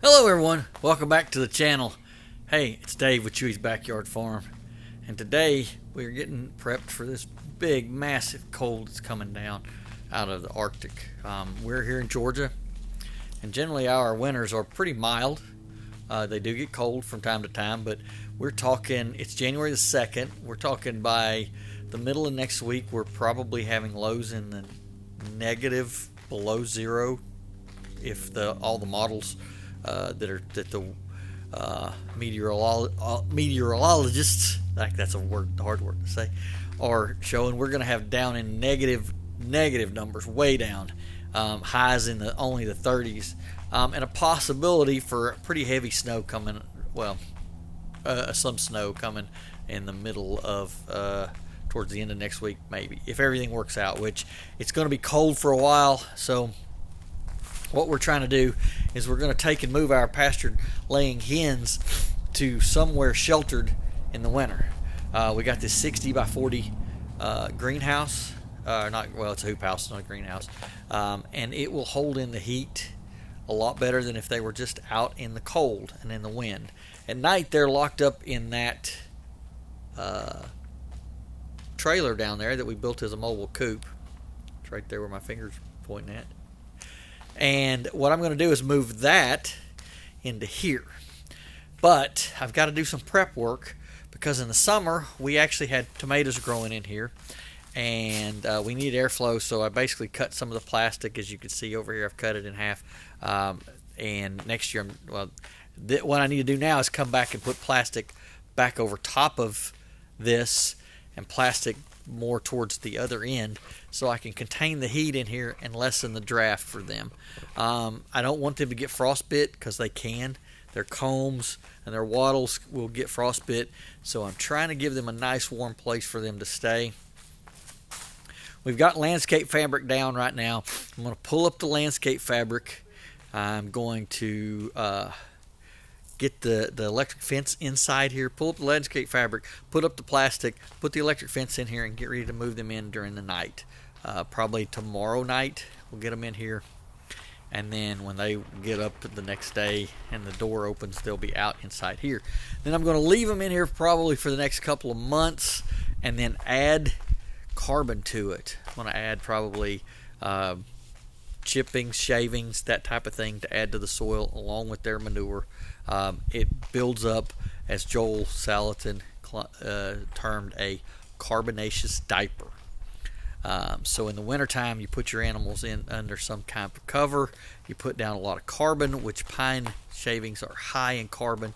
Hello everyone, welcome back to the channel. Hey, it's Dave with Chewy's Backyard Farm, and today we're getting prepped for this big massive cold that's coming down out of the Arctic. We're here in Georgia, and generally our winters are pretty mild. They do get cold from time to time, but we're talking, it's January the 2nd, we're talking by the middle of next week we're probably having lows in the negative, below zero, if all the models that the meteorologists, that's a hard word to say, are showing. We're going to have down in negative numbers, way down, highs in only the 30s, and a possibility for pretty heavy snow coming. Well, some snow coming in the middle of towards the end of next week, maybe, if everything works out. Which it's going to be cold for a while, so what we're trying to do is we're going to take and move our pastured laying hens to somewhere sheltered in the winter. We got this 60 by 40 greenhouse, it's a hoop house, not a greenhouse, and it will hold in the heat a lot better than if they were just out in the cold and in the wind. At night they're locked up in that trailer down there that we built as a mobile coop. It's right there where my finger's pointing at. And what I'm going to do is move that into here. But I've got to do some prep work because in the summer we actually had tomatoes growing in here, and we need airflow, so I basically cut some of the plastic. As you can see over here, I've cut it in half. And next year, what I need to do now is come back and put plastic back over top of this and plastic more towards the other end, so I can contain the heat in here and lessen the draft for them. I don't want them to get frostbite because they can. Their combs and their wattles will get frostbite, so I'm trying to give them a nice warm place for them to stay. We've got landscape fabric down right now. I'm going to pull up the landscape fabric. I'm going to get the electric fence inside here, pull up the landscape fabric, put up the plastic, put the electric fence in here, and get ready to move them in during the night. Probably tomorrow night we'll get them in here, and then when they get up the next day and the door opens, they'll be out inside here. Then I'm going to leave them in here probably for the next couple of months, and then add carbon to it. I'm going to add probably chippings, shavings, that type of thing to add to the soil along with their manure. It builds up, as Joel Salatin termed, a carbonaceous diaper. So in the wintertime, you put your animals in under some kind of cover. You put down a lot of carbon, which pine shavings are high in carbon.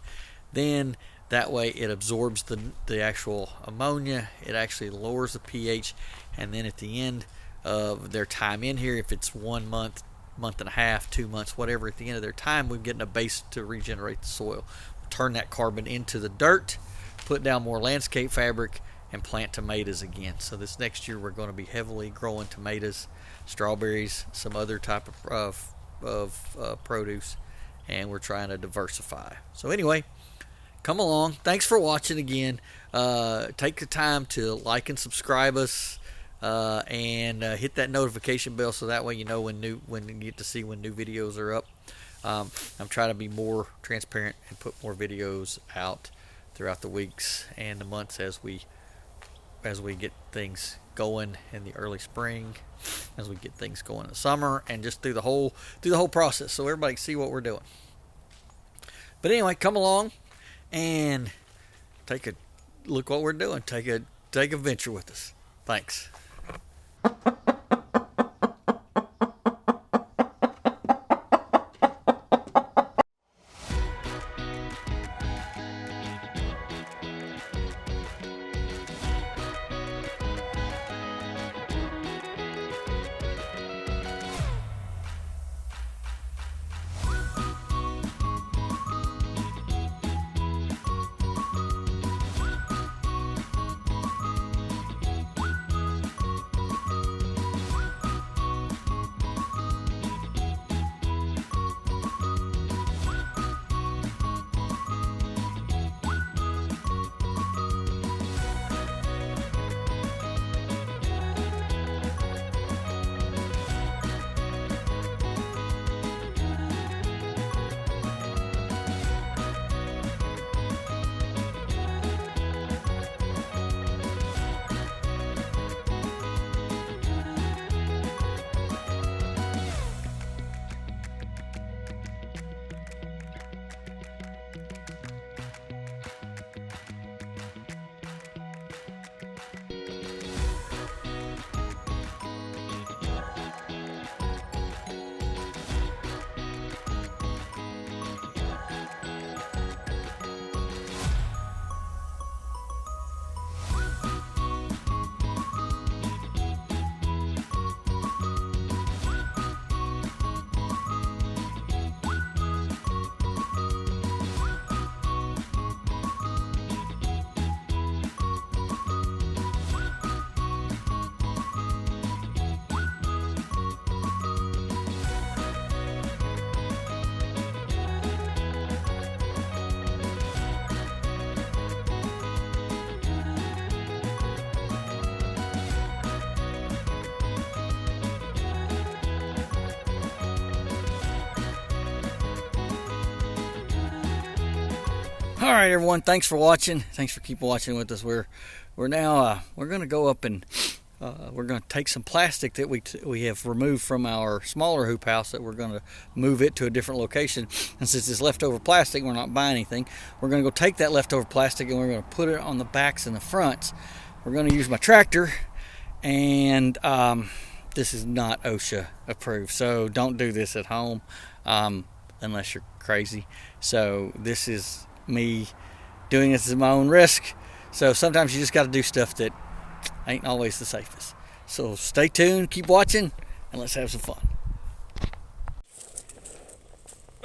Then that way it absorbs the actual ammonia. It actually lowers the pH. And then at the end of their time in here, if it's 1 month, month and a half, 2 months, whatever, at the end of their time, we're getting a base to regenerate the soil. Turn that carbon into the dirt, put down more landscape fabric, and plant tomatoes again. So this next year we're going to be heavily growing tomatoes, strawberries, some other type of produce, and we're trying to diversify. So anyway, come along. Thanks for watching again. Take the time to like and subscribe us. And hit that notification bell so that way you know when you get to see when new videos are up. I'm trying to be more transparent and put more videos out throughout the weeks and the months as we get things going in the early spring, as we get things going in the summer, and just through the whole process, so everybody can see what we're doing. But anyway, come along and take a look what we're doing. Take a venture with us. Thanks. All right, everyone. Thanks for watching. Thanks for keep watching with us. We're now we're going to go up and we're going to take some plastic that we have removed from our smaller hoop house, that we're going to move it to a different location. And since it's leftover plastic, we're not buying anything. We're going to go take that leftover plastic and we're going to put it on the backs and the fronts. We're going to use my tractor, and this is not OSHA approved, so don't do this at home unless you're crazy. So this is me doing this at my own risk. So sometimes you just got to do stuff that ain't always the safest. So stay tuned, keep watching, and let's have some fun.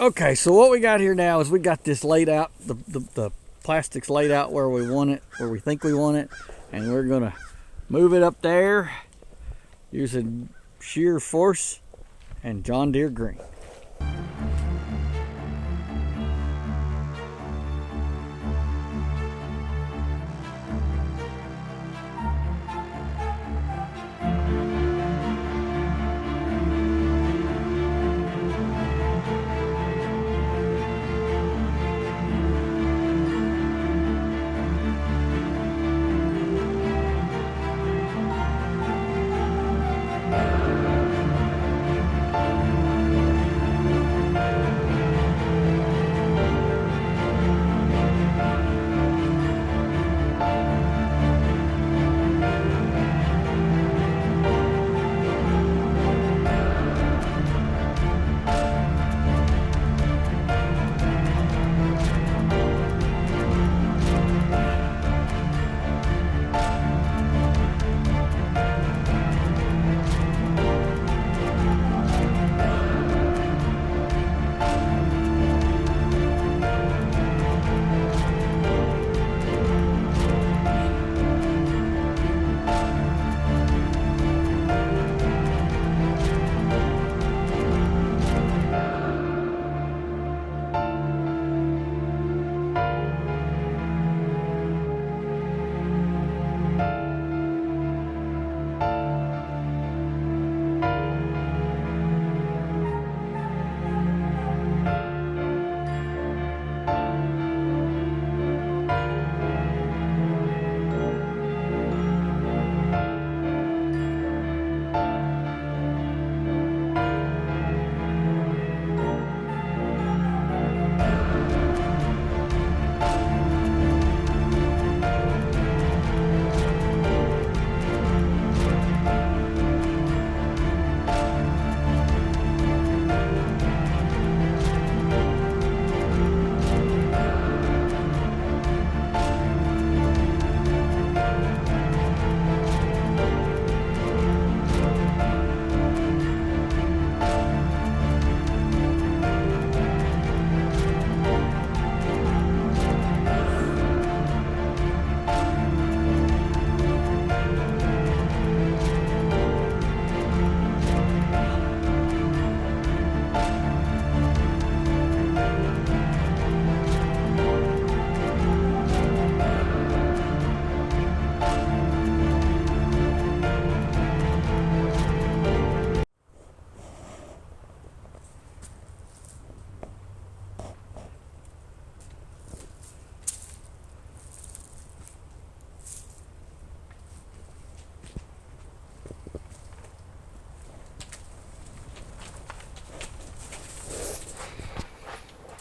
Okay, so what we got here now is we got this laid out, the plastic's laid out where we want it, where we think we want it, and we're gonna move it up there using shear force and John Deere green.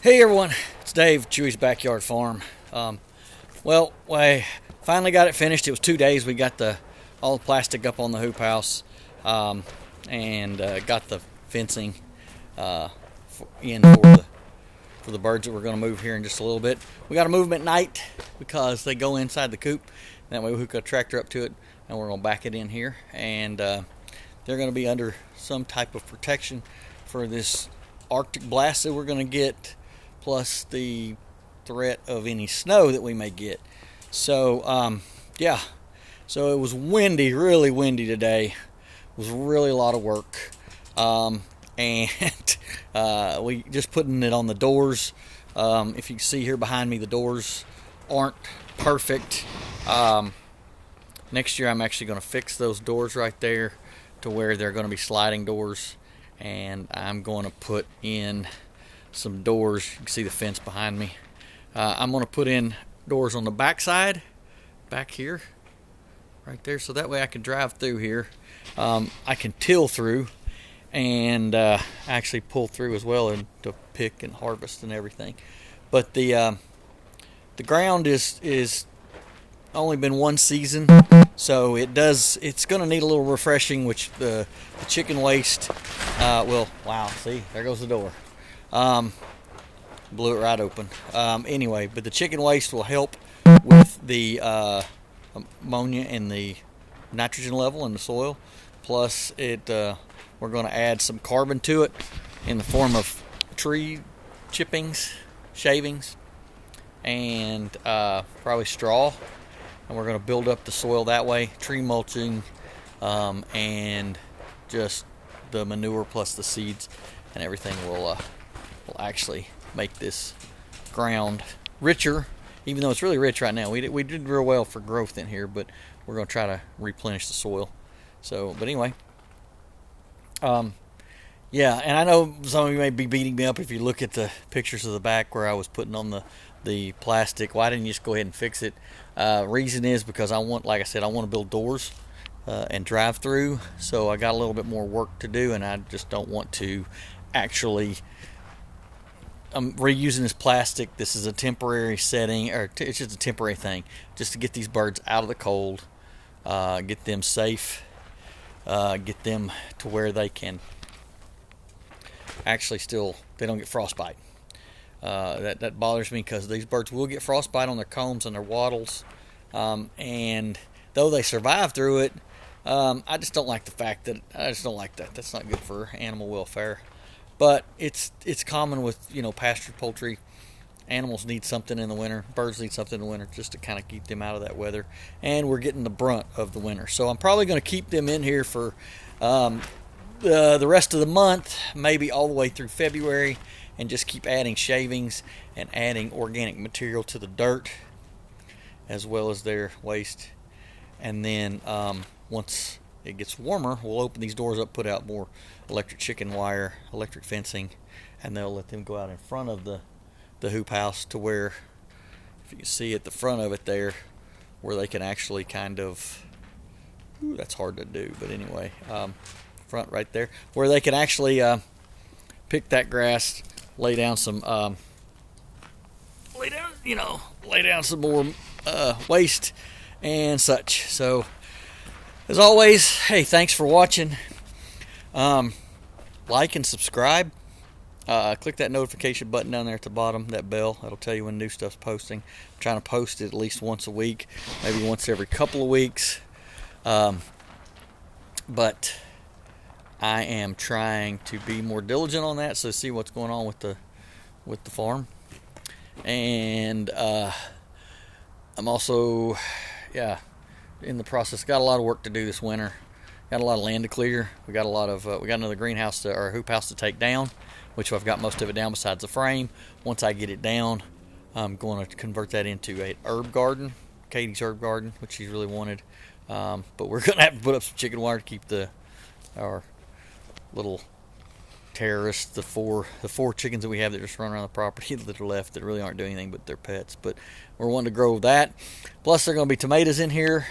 Hey everyone, it's Dave, Chewy's Backyard Farm. Well, I finally got it finished. It was 2 days. We got all the plastic up on the hoop house, and got the fencing in for the birds that we're going to move here in just a little bit. We got to move them at night because they go inside the coop. That way we hook a tractor up to it, and we're going to back it in here, and they're going to be under some type of protection for this Arctic blast that we're going to get, plus the threat of any snow that we may get. So yeah, so it was windy, really windy today. It was really a lot of work, and we just putting it on the doors. If you can see here behind me, the doors aren't perfect. Next year I'm actually going to fix those doors right there to where they're going to be sliding doors, and I'm going to put in some doors. You can see the fence behind me. I'm going to put in doors on the back side, back here, right there, so that way I can drive through here. I can till through and actually pull through as well, and to pick and harvest and everything. But the ground is only been one season, so it's going to need a little refreshing, which the chicken waste wow, see, there goes the door. Blew it right open. Anyway, but the chicken waste will help with the ammonia and the nitrogen level in the soil. Plus, we're going to add some carbon to it in the form of tree chippings, shavings, and probably straw. And we're going to build up the soil that way. Tree mulching, and just the manure plus the seeds and everything will actually make this ground richer, even though it's really rich right now. We did real well for growth in here, but we're going to try to replenish the soil. So, but anyway, yeah, and I know some of you may be beating me up if you look at the pictures of the back where I was putting on the plastic. Why didn't you just go ahead and fix it? Reason is because like I said, I want to build doors and drive through, so I got a little bit more work to do, and I just don't want to actually. I'm reusing this plastic. This is a temporary setting, or it's just a temporary thing, just to get these birds out of the cold, get them safe, get them to where they can actually they don't get frostbite. That bothers me, because these birds will get frostbite on their combs and their wattles, and though they survive through it, I just don't like that. That's not good for animal welfare. But it's common with pastured poultry. Animals need something in the winter. Birds need something in the winter just to kind of keep them out of that weather. And we're getting the brunt of the winter. So I'm probably going to keep them in here for the rest of the month, maybe all the way through February, and just keep adding shavings and adding organic material to the dirt as well as their waste. And then once it gets warmer, we'll open these doors up, put out more electric chicken wire, electric fencing, and they'll let them go out in front of the hoop house, to where, if you can see at the front of it there, where they can actually kind of, that's hard to do, but anyway, front right there, where they can actually pick that grass, lay down some more waste and such. So as always, hey, thanks for watching. Like and subscribe. Click that notification button down there at the bottom, that bell. That'll tell you when new stuff's posting. I'm trying to post it at least once a week, maybe once every couple of weeks. But I am trying to be more diligent on that, so see what's going on with the farm. And I'm also, in the process. Got a lot of work to do this winter. Got a lot of land to clear. We got another greenhouse or hoop house to take down, which I've got most of it down besides the frame. Once I get it down, I'm going to convert that into an herb garden, Katie's herb garden, which she's really wanted. But we're going to have to put up some chicken wire to keep our little terrorists, the four chickens that we have that just run around the property that are left that really aren't doing anything but they're pets. But we're wanting to grow that. Plus, there are going to be tomatoes in here.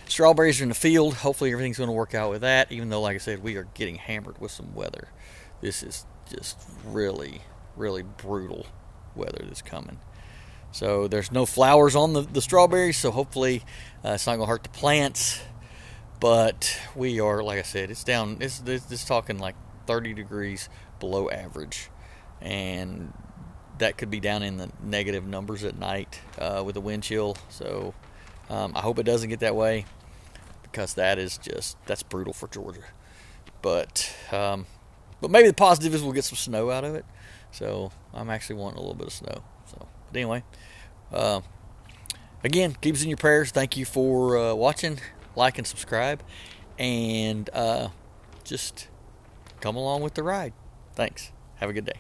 Strawberries are in the field. Hopefully everything's going to work out with that, even though, like I said, we are getting hammered with some weather. This is just really, really brutal weather that's coming. So there's no flowers on the strawberries, so hopefully it's not going to hurt the plants. But we are, like I said, it's down. It's talking like 30 degrees below average, and that could be down in the negative numbers at night with the wind chill. So I hope it doesn't get that way, because that's brutal for Georgia. But maybe the positive is we'll get some snow out of it. So I'm actually wanting a little bit of snow. So, but anyway, again, keep us in your prayers. Thank you for watching. Like and subscribe, and just come along with the ride. Thanks. Have a good day.